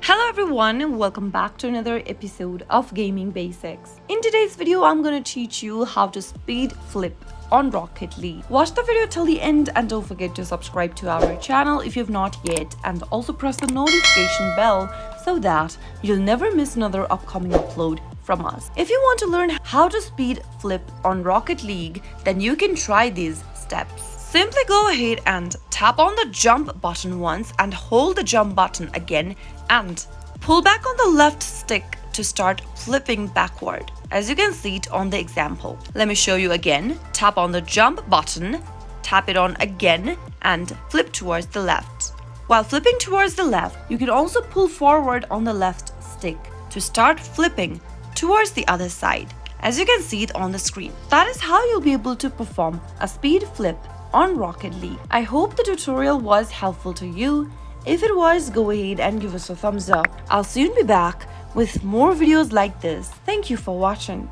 Hello everyone and welcome back to another episode of Gaming Basics. In today's video, I'm gonna teach you how to speed flip on Rocket League. Watch the video till the end and don't forget to subscribe to our channel if you've not yet, and also press the notification bell so that you'll never miss another upcoming upload from us. If you want to learn how to speed flip on Rocket League, then you can try these steps. Simply go ahead and tap on the jump button once and hold the jump button again and pull back on the left stick to start flipping backward, as you can see it on the example. Let me show you again. Tap on the jump button, tap it on again and flip towards the left. While flipping towards the left, you can also pull forward on the left stick to start flipping towards the other side, as you can see it on the screen. That is how you'll be able to perform a speed flip on Rocket League. I hope the tutorial was helpful to you. If it was, go ahead and give us a thumbs up. I'll soon be back with more videos like this. Thank you for watching.